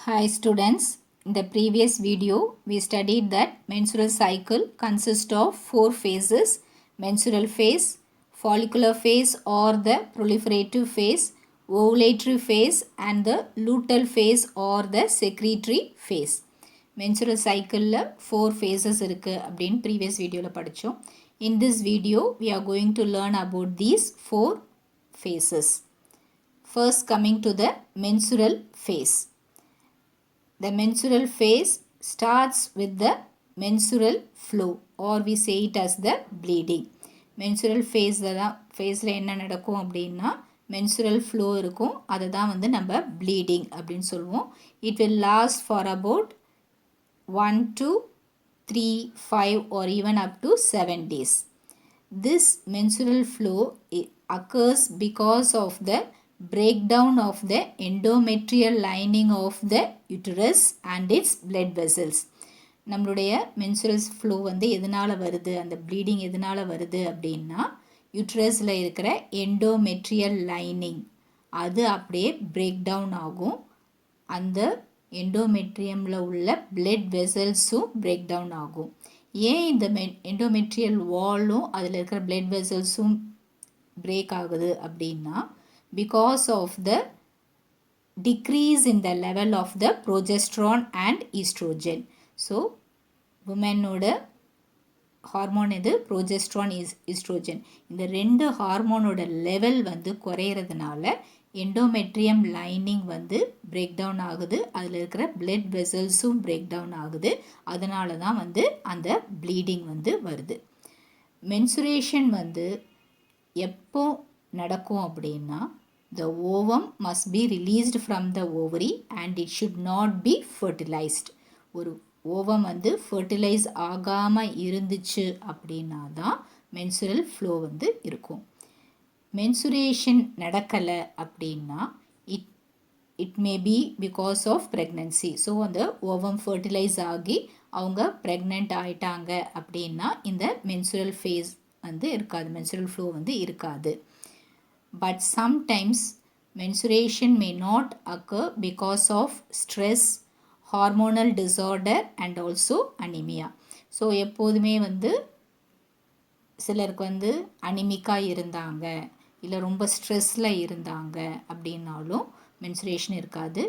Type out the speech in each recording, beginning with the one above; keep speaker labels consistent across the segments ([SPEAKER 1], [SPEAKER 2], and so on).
[SPEAKER 1] Hi students, in the previous video we studied that menstrual cycle consists of 4 phases: menstrual phase, follicular phase or the proliferative phase, ovulatory phase and the luteal phase or the secretory phase. menstrual cycle 4 phases இருக்கு அப்படின் previous videoல படிச்சோம். In this video we are going to learn about these 4 phases. First coming to the menstrual phase. The menstrual phase starts with the menstrual flow or we say it as the bleeding. menstrual phaseல என்ன நடக்கும் அப்படின்னா menstrual flow இருக்கும், அதை தான் வந்து நம்ம bleeding அப்படின்னு சொல்லுவோம். It will last for about 1 to 3, 5 or even up to 7 days. This menstrual flow occurs because of the breakdown of the endometrial lining of the uterus and its blood vessels. நம்மளுடைய menstrual flow வந்து எதனால வருது, அந்த bleeding எதனால வருது அப்படின்னா யூட்ரஸில் இருக்கிற endometrial lining அது அப்படியே break down ஆகும். அந்த எண்டோமெட்ரியமில் உள்ள blood vesselsும் break down ஆகும். ஏன் இந்த endometrial wallும் அதில் இருக்கிற blood vesselsும் break ஆகுது அப்படின்னா because of the decrease in the level of the progesterone and estrogen. So womenோட ஹார்மோன் எது, progesterone estrogen. இந்த ரெண்டு ஹார்மோனோட லெவல் வந்து குறையிறதுனால எண்டோமெட்ரியம் லைனிங் வந்து பிரேக் டவுன் ஆகுது, அதில் இருக்கிற பிளட் வெசல்ஸும் பிரேக் டவுன் ஆகுது. அதனால தான் வந்து அந்த ப்ளீடிங் வந்து வருது. மென்சுரேஷன் வந்து எப்போ நடக்கும் அப்படின்னா the ovum must be released from the ovary and it should not be fertilized. ஒரு ஓவம் வந்து ஃபர்டிலைஸ் ஆகாமல் இருந்துச்சு அப்படின்னா தான் மென்சுரல் ஃப்ளோ வந்து இருக்கும். மென்சுரேஷன் நடக்கலை அப்படின்னா it may be because of pregnancy. So அந்த ஓவம் ஃபர்டிலைஸ் ஆகி அவங்க ப்ரெக்னென்ட் ஆயிட்டாங்க அப்படின்னா இந்த மென்சுரல் ஃபேஸ் வந்து இருக்காது, மென்சுரல் ஃப்ளோ வந்து இருக்காது. But sometimes menstruation may not occur because of stress, hormonal disorder and also anemia. So எப்போதுமே வந்து சிலருக்கு வந்து அனிமிக்காக இருந்தாங்க இல்லை ரொம்ப ஸ்ட்ரெஸ்ஸில் இருந்தாங்க அப்படின்னாலும் மென்சுரேஷன் இருக்காது.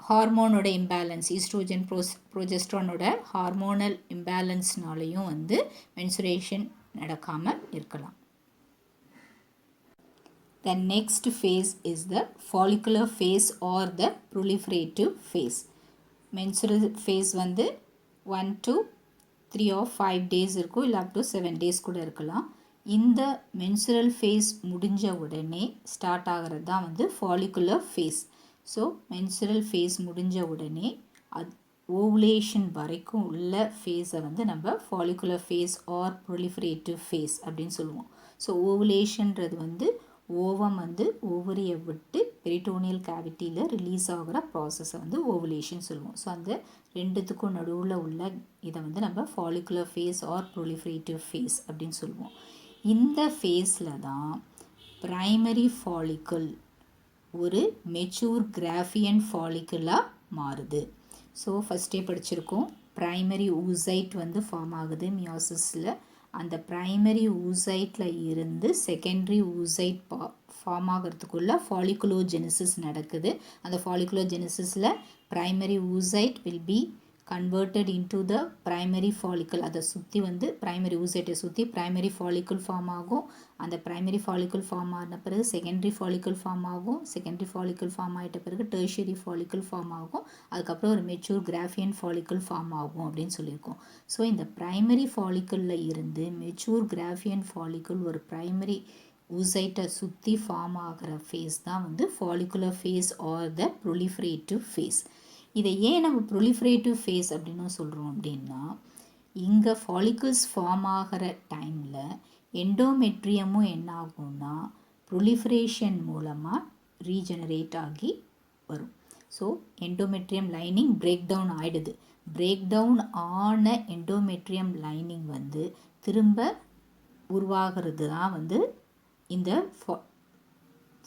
[SPEAKER 1] ஹார்மோனோட இம்பேலன்ஸ், ஈஸ்ட்ரோஜன் ப்ரோஜெஸ்ட்ரானோட ஹார்மோனல் இம்பேலன்ஸ்னாலையும் வந்து மென்சுரேஷன் நடக்காமல் இருக்கலாம். The next phase is the follicular phase or the proliferative phase. menstrual phase வந்து 1 to 3 or 5 days இருக்கும், இல்லை up to 7 days கூட இருக்கலாம். இந்த menstrual phase முடிஞ்ச உடனே ஸ்டார்ட் ஆகிறது தான் வந்து follicular phase. So menstrual phase முடிஞ்ச உடனே ஓவுலேஷன் வரைக்கும் உள்ள ஃபேஸை வந்து நம்ம follicular phase or proliferative phase அப்படின்னு சொல்லுவோம். ஸோ ஓவுலேஷன்றது வந்து ஓவம் வந்து ஓவரியை விட்டு பெரிட்டோனியல் கேவிட்டியில் ரிலீஸ் ஆகிற ப்ராசஸை வந்து ஓவுலேஷன் சொல்லுவோம். ஸோ அந்த ரெண்டுத்துக்கும் நடுவில் உள்ள இதை வந்து நம்ம ஃபாலிகுலர் ஃபேஸ் ஆர் ப்ரொலிஃபரேட்டிவ் ஃபேஸ் அப்படின்னு சொல்லுவோம். இந்த ஃபேஸில் தான் ப்ரைமரி ஃபாலிக்கிள் ஒரு மெச்சூர் கிராஃபியன் ஃபாலிக்குலாக மாறுது. ஸோ ஃபஸ்ட்டே படிச்சிருக்கோம், ப்ரைமரி ஊசைட் வந்து ஃபார்ம் ஆகுது மியாசிஸில். அந்த ப்ரைமரி ஊசைட்டில் இருந்து செகண்டரி ஊசைட் ஃபார்ம் ஆகிறதுக்குள்ள ஃபாலிகுலோஜெனிசிஸ் நடக்குது. அந்த ஃபாலிகுலோஜெனிசிஸில் primary oocyte will be converted into the primary follicle. அதை சுற்றி வந்து ப்ரைமரி ஊசைட்டை சுற்றி ப்ரைமரி ஃபாலிக்குல் ஃபார்ம் ஆகும். அந்த ப்ரைமரி ஃபாலிக்குல் ஃபார்ம் ஆன பிறகு செகண்டரி ஃபாலிக்குல் ஃபார்ம் ஆகும். செகண்டரி ஃபாலிக்குல் ஃபார்ம் ஆகிட்ட பிறகு டெர்ஷரி ஃபாலிக்குல் ஃபார்ம் ஆகும். அதுக்கப்புறம் ஒரு மெச்சூர் கிராஃபியன் ஃபாலிக்குல் ஃபார்ம் ஆகும் அப்படின்னு சொல்லியிருக்கோம். ஸோ இந்த ப்ரைமரி ஃபாலிக்குலில் இருந்து மெச்சூர் கிராஃபியன் ஃபாலிக்குல் ஒரு ப்ரைமரி ஊசைட்டை சுற்றி ஃபார்ம் ஆகிற ஃபேஸ் தான் வந்து follicular phase or the proliferative phase. இதை ஏன் நம்ம ப்ரொலிஃபரேட்டிவ் ஃபேஸ் அப்படின்னு சொல்கிறோம் அப்படின்னா இங்கே ஃபாலிகல்ஸ் ஃபார்ம் ஆகிற டைமில் எண்டோமெட்ரியமும் என்ன ஆகும்னா ப்ரொலிஃபரேஷன் மூலமாக ரீஜெனரேட் ஆகி வரும். So endometrium lining break down ஆகிடுது. பிரேக் டவுன் ஆன எண்டோமெட்ரியம் லைனிங் வந்து திரும்ப உருவாகிறது தான் வந்து இந்த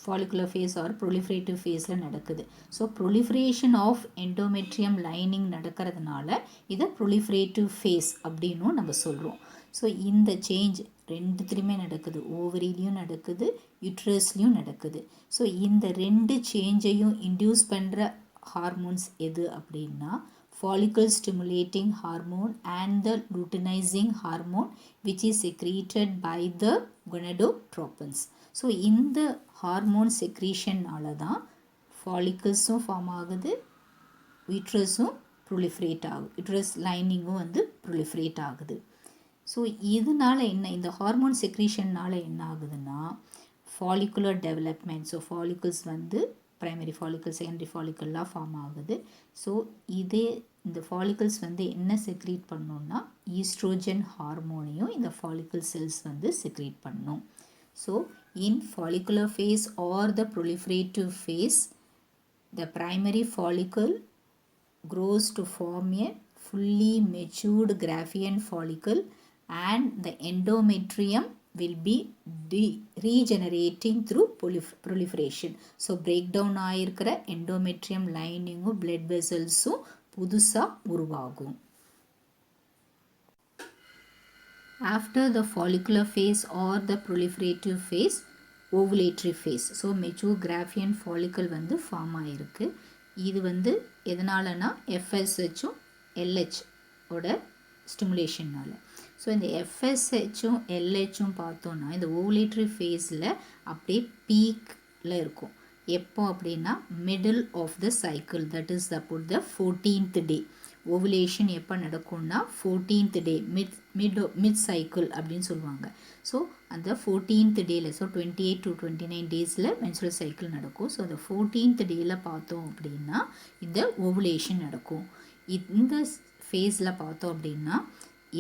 [SPEAKER 1] follicular phase or proliferative phaseல நடக்குது. So proliferation of endometrium lining நடக்கிறதுனால இதை proliferative phase அப்படின்னும் நம்ம சொல்கிறோம். ஸோ இந்த சேஞ்ச் ரெண்டுத்துலையுமே நடக்குது, ஓவரிலையும் நடக்குது, யுட்ரஸ்லையும் நடக்குது. ஸோ இந்த ரெண்டு சேஞ்சையும் இன்டியூஸ் பண்ணுற ஹார்மோன்ஸ் எது அப்படின்னா follicle stimulating hormone and the luteinizing hormone which is secreted by the gonadotropins. So இந்த ஹார்மோன் செக்ரீஷன்னால தான் ஃபாலிக்கல்ஸும் ஃபார்ம் ஆகுது, யூட்ரஸும் ப்ரொலிஃப்ரேட் ஆகுது, யூட்ரஸ் லைனிங்கும் வந்து ப்ரொலிஃப்ரேட் ஆகுது. ஸோ இதனால என்ன, இந்த ஹார்மோன் செக்ரீஷன்னால் என்ன ஆகுதுன்னா ஃபாலிகுலர் டெவலப்மெண்ட், ஸோ ஃபாலிகல்ஸ் வந்து ப்ரைமரி ஃபாலிக்கல், செகண்டரி ஃபாலிக்கல்லாம் ஃபார்ம் ஆகுது. ஸோ இதே இந்த ஃபாலிகல்ஸ் வந்து என்ன செக்ரீட் பண்ணணும்னா ஈஸ்ட்ரோஜன் ஹார்மோனையும் இந்த ஃபாலிக்கல் செல்ஸ் வந்து செக்ரீட் பண்ணும். So in follicular phase or the proliferative phase, the primary follicle grows to form a fully matured Graafian follicle and the endometrium will be regenerating through proliferation. So breakdown ஆயிருக்கிற endometrium lining-உம் blood vessels-உம் புதுசா உருவாகும். After the follicular phase or the proliferative phase, ovulatory phase. So mature Graafian follicle வந்து form ஆகிருக்கு. இது வந்து எதனாலனா எஃப்எஸ்ஹெச்சும் எல்ஹெச்சோட ஸ்டிமுலேஷனால். So இந்த எஃப்எஸ்ஹெச்சும் எல்ஹெச்சும் பார்த்தோன்னா இந்த ஓவுலேட்டரி ஃபேஸில் அப்படியே பீக்கில் இருக்கும். எப்போ அப்படின்னா middle of the cycle, that is about the 14th day. Ovulation எப்போ நடக்கும்னா 14th டே, மிட் சைக்கிள் அப்படின்னு சொல்லுவாங்க. ஸோ அந்த 14th டேயில், ஸோ 28 to 29 டேஸில் மென்சுரல் சைக்கிள் நடக்கும். ஸோ அந்த 14th டேயில் பார்த்தோம் அப்படின்னா இந்த ஓவுலேஷன் நடக்கும். இந்த ஃபேஸில் பார்த்தோம் அப்படின்னா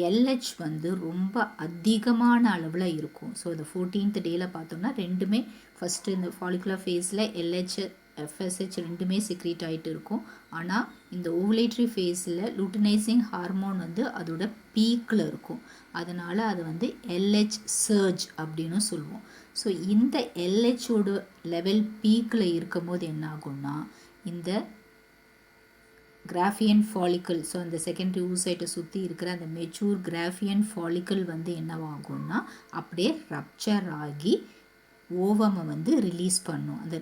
[SPEAKER 1] எல்ஹெச் வந்து ரொம்ப அதிகமான அளவில் இருக்கும். ஸோ இந்த 14th டேயில் பார்த்தோம்னா ரெண்டுமே ஃபஸ்ட்டு இந்த ஃபாலிகுலர் ஃபேஸில் எல்ஹெச் எஃப்எஸ்ஹெச் ரெண்டுமே செக்ரீட் ஆகிட்டு இருக்கும். ஆனால் இந்த ஓவுலேட்டரி ஃபேஸில் லூட்டினைசிங் ஹார்மோன் வந்து அதோட பீக்கில் இருக்கும். அதனால் அது வந்து எல்ஹெச் சர்ஜ் அப்படின்னு சொல்லுவோம். ஸோ இந்த எல்ஹெச்சோட லெவல் பீக்கில் இருக்கும் போது என்ன ஆகும்னா இந்த கிராஃபியன் ஃபாலிக்கல், ஸோ அந்த செகண்டரி ஊசைட்டை சுற்றி இருக்கிற அந்த மெச்சூர் கிராஃபியன் ஃபாலிக்கல் வந்து என்னவாகும்னா அப்படியே ரப்சர் ஆகி ஓவமை வந்து ரிலீஸ் பண்ணும். அந்த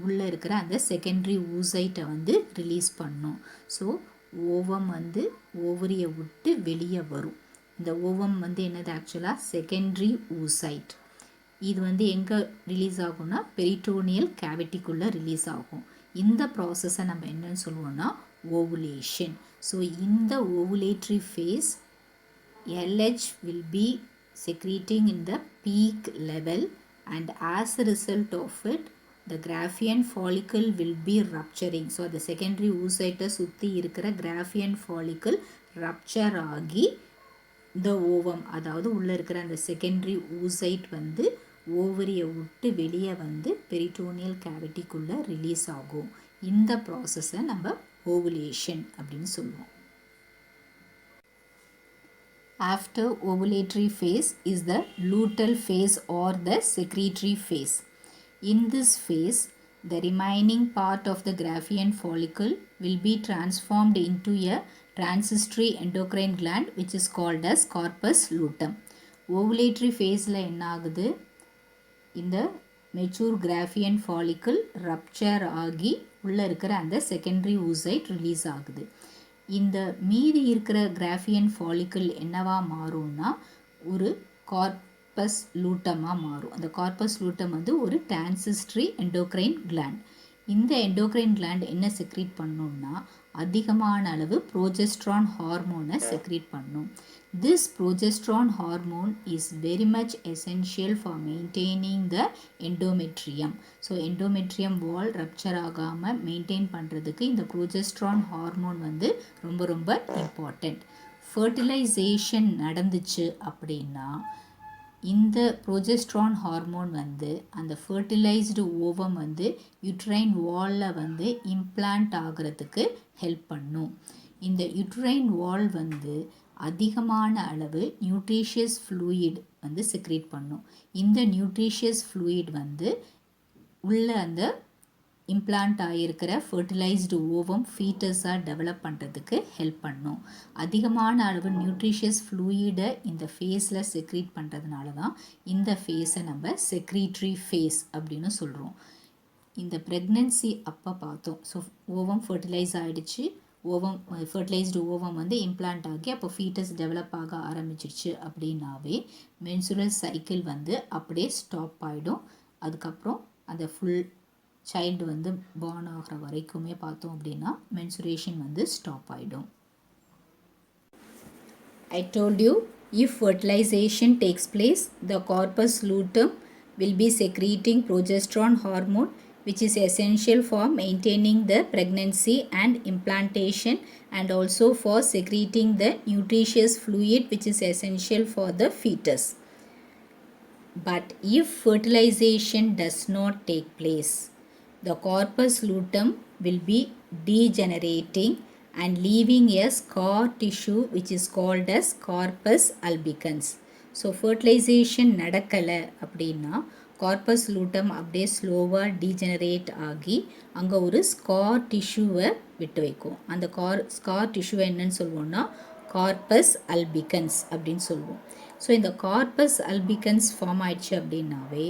[SPEAKER 1] உள்ளே இருக்கிற அந்த செகண்டரி ஊசைட்டை வந்து ரிலீஸ் பண்ணும். ஸோ ஓவம் வந்து ஓவரியை விட்டு வெளியே வரும். இந்த ஓவம் வந்து என்னது ஆக்சுவலாக செகண்டரி ஊசைட். இது வந்து எங்கே ரிலீஸ் ஆகும்னா பெரிட்டோனியல் கேவிட்டிக்குள்ளே ரிலீஸ் ஆகும். இந்த ப்ராசஸை நம்ம என்னன்னு சொல்லுவோம்னா ஓவுலேஷன். ஸோ இந்த ஓவுலேட்டரி face LH will be secreting in the peak level, and as a result of it the Graafian follicle will be rupturing. So the secondary oocyte சுத்தி இருக்கிற Graafian follicle rupture ஆகி the ovum, அதாவது உள்ள இருக்கிற அந்த secondary oocyte வந்து ஓவரியை விட்டு வெளியே வந்து பெரிட்டோனியல் கேவிட்டிக்குள்ள ரிலீஸ் ஆகும். இந்த ப்ராசஸை நம்ம ஓவுலேஷன் அப்படின்னு சொல்லுவோம். After ovulatory phase is the luteal phase or the secretory phase. In this phase, the remaining part of the Graafian follicle will be transformed into a transitory endocrine gland which is called as corpus luteum. Ovulatory phaseல என்ன ஆகுது, இந்த mature Graafian follicle rupture ஆகி உள்ளே இருக்கிற அந்த secondary oocyte release ஆகுது. இந்த மீதி இருக்கிற கிராஃபியன் ஃபாலிக்கல் என்னவா மாறும்னா ஒரு கார்பஸ் லூட்டமாக மாறும். அந்த கார்பஸ் லூட்டம் வந்து ஒரு டிரான்சிஸ்டரி எண்டோக்ரைன் கிளாண்ட். இந்த எண்டோக்ரைன் கிளாண்ட் என்ன செக்ரீட் பண்ணணும்னா அதிகமான அளவு ப்ரோஜெஸ்ட்ரான் ஹார்மோனை செக்ரீட் பண்ணும். This progesterone hormone is very much essential for maintaining the endometrium. So endometrium wall rupture ஆகாமல் மெயின்டைன் பண்ணுறதுக்கு இந்த ப்ரோஜெஸ்ட்ரான் ஹார்மோன் வந்து ரொம்ப ரொம்ப இம்பார்ட்டண்ட். ஃபர்டிலைசேஷன் நடந்துச்சு அப்படின்னா இந்த ப்ரோஜெஸ்ட்ரான் ஹார்மோன் வந்து அந்த ஃபர்டிலைஸ்டு ஓவம் வந்து யூட்ரைன் வாலில் வந்து இம்ப்ளான்ட் ஆகிறதுக்கு ஹெல்ப் பண்ணும். இந்த யூட்ரைன் வால் வந்து அதிகமான அளவு நியூட்ரிஷியஸ் ஃப்ளூயிட் வந்து செக்ரேட் பண்ணும். இந்த நியூட்ரிஷியஸ் ஃப்ளூயிட் வந்து உள்ள அந்த இம்ப்ளான்ட் ஆகியிருக்கிற ஃபர்டிலைஸ்டு ஓவம் ஃபீட்டஸாக டெவலப் பண்ணுறதுக்கு ஹெல்ப் பண்ணும். அதிகமான அளவு நியூட்ரிஷியஸ் ஃப்ளூயிடை இந்த ஃபேஸில் செக்ரீட் பண்ணுறதுனால தான் இந்த ஃபேஸை நம்ம செக்ரீட்ரி ஃபேஸ் அப்படின்னு சொல்கிறோம். இந்த ப்ரெக்னென்சி அப்போ பார்த்தோம். ஸோ ஓவம் ஃபர்டிலைஸ் ஆகிடுச்சு, ஓவம் ஃபர்டிலைஸ்டு ஓவம் வந்து இம்ப்ளான்ட் ஆகி அப்போ ஃபீட்டஸ் டெவலப் ஆக ஆரம்பிச்சிருச்சு அப்படின்னாவே மென்சுரல் சைக்கிள் வந்து அப்படியே ஸ்டாப் ஆகிடும். அதுக்கப்புறம் அந்த ஃபுல் சைல்டு வந்து பார்ன் ஆகிற வரைக்குமே பார்த்தோம் அப்படின்னா மென்சுரேஷன் வந்து ஸ்டாப் ஆகிடும். I told you, if fertilization takes place, the corpus luteum will be secreting progesterone hormone, which is essential for maintaining the pregnancy and implantation, and also for secreting the nutritious fluid which is essential for the fetus. But if fertilization does not take place, the corpus luteum will be degenerating and leaving a scar tissue which is called as corpus albicans. So fertilization நடக்கலை அப்படின்னா corpus லூட்டம் அப்படியே ஸ்லோவாக degenerate ஆகி அங்கே ஒரு scar டிஷ்யூவை விட்டு வைக்கும். அந்த ஸ்கார் டிஷ்யூவை என்னன்னு சொல்லுவோம்னா கார்பஸ் அல்பிகன்ஸ் அப்படின்னு சொல்லுவோம். ஸோ இந்த கார்பஸ் அல்பிகன்ஸ் ஃபார்ம் ஆயிடுச்சு அப்படின்னாவே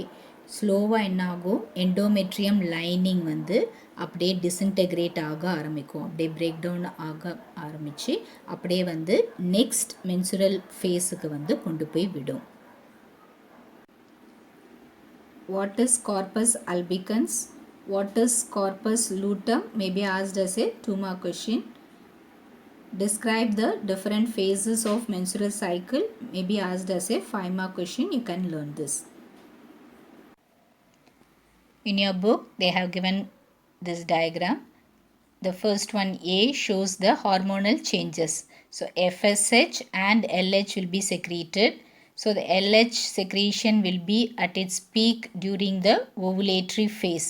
[SPEAKER 1] ஸ்லோவாக என்ன ஆகும், எண்டோமெட்ரியம் லைனிங் வந்து அப்படியே டிஸ்இன்டெக்ரேட் ஆக ஆரம்பிக்கும், அப்படியே பிரேக் டவுன் ஆக ஆரம்பித்து அப்படியே வந்து நெக்ஸ்ட் மென்சுரல் ஃபேஸுக்கு வந்து கொண்டு போய் விடும். What is corpus albicans? What is corpus luteum? May be asked as a 2-mark question. Describe the different phases of menstrual cycle. May be asked as a 5-mark question. You can learn this. In your book, they have given this diagram. The first one, A, shows the hormonal changes. So FSH and LH will be secreted. So the LH secretion will be at its peak during the ovulatory phase.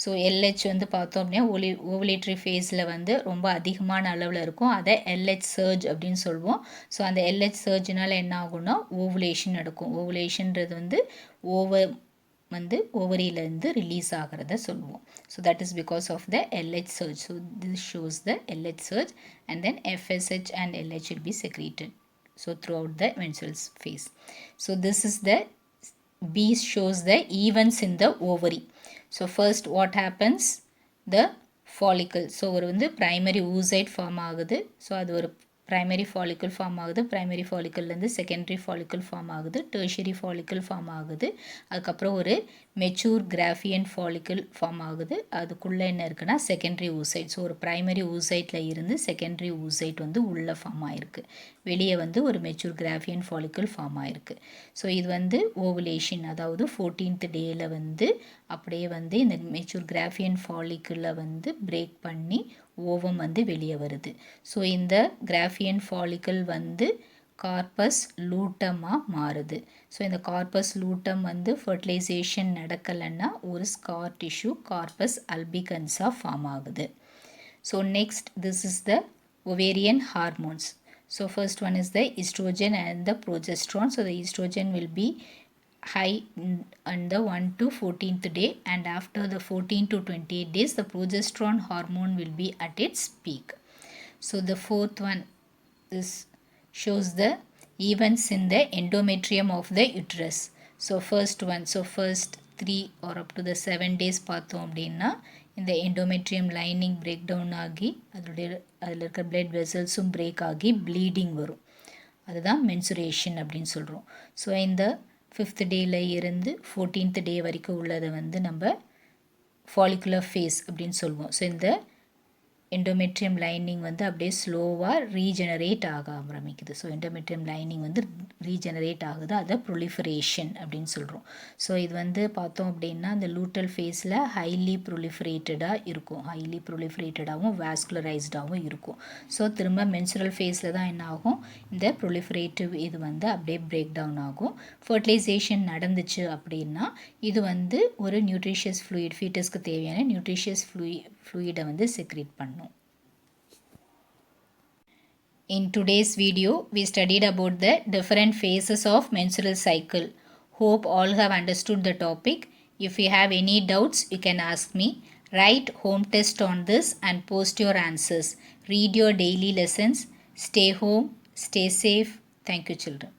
[SPEAKER 1] So LH வந்து பார்த்தோம் அப்படின்னா ஓவுலேட்ரி ஃபேஸில் வந்து ரொம்ப அதிகமான அளவில் இருக்கும். அதை LH சர்ஜ் அப்படின்னு சொல்லுவோம். ஸோ அந்த LH சர்ஜ்னால் என்ன ஆகும்னா ஓவுலேஷன் நடக்கும். ஓவுலேஷன்றது வந்து ஓவரியிலேருந்து ரிலீஸ் ஆகிறத சொல்லுவோம். So that is because of the LH surge. So this shows the LH surge and then FSH and LH will be secreted. So throughout the menstrual phase. So this is the B shows the events in the ovary. So first what happens, the follicle. So ஒரு வந்து primary oocyte form ஆகுது. So அது ஒரு primary follicle form ஆகுது. primary follicleலேருந்து secondary follicle form ஆகுது. tertiary follicle form ஆகுது. அதுக்கப்புறம் ஒரு mature Graafian follicle form ஆகுது. அதுக்குள்ளே என்ன இருக்குன்னா secondary oocyte. ஸோ ஒரு primary oocyteல இருந்து secondary oocyte வந்து உள்ள ஃபார்ம் ஆகிருக்கு. வெளியே வந்து ஒரு மெச்சூர் கிராஃபியன் ஃபாலிக்கிள் ஃபார்ம் ஆகிருக்கு. ஸோ இது வந்து ஓவுலேஷன், அதாவது 14th டேயில் வந்து அப்படியே வந்து இந்த மெச்சூர் கிராஃபியன் ஃபாலிக்கிளை வந்து பிரேக் பண்ணி ஓவம் வந்து வெளியே வருது. ஸோ இந்த கிராஃபியன் ஃபாலிக்கிள் வந்து கார்பஸ் லூட்டமாக மாறுது. ஸோ இந்த கார்பஸ் லூட்டம் வந்து ஃபர்டிலைசேஷன் நடக்கலைன்னா ஒரு ஸ்கார் டிஷ்யூ கார்பஸ் அல்பிகன்ஸாக ஃபார்ம் ஆகுது. So next this is the ovarian hormones. So first one is the estrogen and the progesterone. So the estrogen will be high on the 1 to 14th day, and after the 14 to 28 days the progesterone hormone will be at its peak. So the fourth one is shows the events in the endometrium of the uterus. So first one, so first 3 or up to the 7 days பார்த்தோம் அப்படின்னா இந்த endometrium lining break down ஆகி அதில் இருக்கிற blood வெசல்ஸும் break ஆகி bleeding வரும். அதுதான் mensuration அப்படின்னு சொல்கிறோம். ஸோ இந்த 5th டேயில் இருந்து 14th டே வரைக்கும் உள்ளதை வந்து நம்ம ஃபாலிகுலர் ஃபேஸ் அப்படின்னு சொல்லுவோம். ஸோ இந்த எண்டோமெட்ரியம் லைனிங் வந்து அப்படியே ஸ்லோவாக ரீஜெனரேட் ஆக ஆரம்பிக்குது. ஸோ எண்டோமெட்ரியம் லைனிங் வந்து ரீஜெனரேட் ஆகுது, அதை ப்ரொலிஃபரேஷன் அப்படின்னு சொல்கிறோம். ஸோ இது வந்து பார்த்தோம் அப்படின்னா இந்த லூட்டல் ஃபேஸில் ஹைலி ப்ரொலிஃபரேட்டடாக இருக்கும், ஹைலி ப்ரொலிஃபரேட்டடாகவும் வாஸ்குலரைஸ்டாகவும் இருக்கும். ஸோ திரும்ப மென்சுரல் ஃபேஸில் தான் என்ன ஆகும், இந்த ப்ரொலிஃபரேட்டிவ் இது வந்து அப்படியே பிரேக் டவுன் ஆகும். ஃபர்டிலைசேஷன் நடந்துச்சு அப்படின்னா இது வந்து ஒரு நியூட்ரிஷியஸ் ஃப்ளூயிட், ஃபீட்டஸ்க்கு தேவையான நியூட்ரிஷியஸ் ஃப்ளூயிடை வந்து செக்ரேட் பண்ணும். In today's video, we studied about the different phases of menstrual cycle. Hope all have understood the topic. If you have any doubts, you can ask me. Write home test on this and post your answers. Read your daily lessons. Stay home. Stay safe. Thank you, children.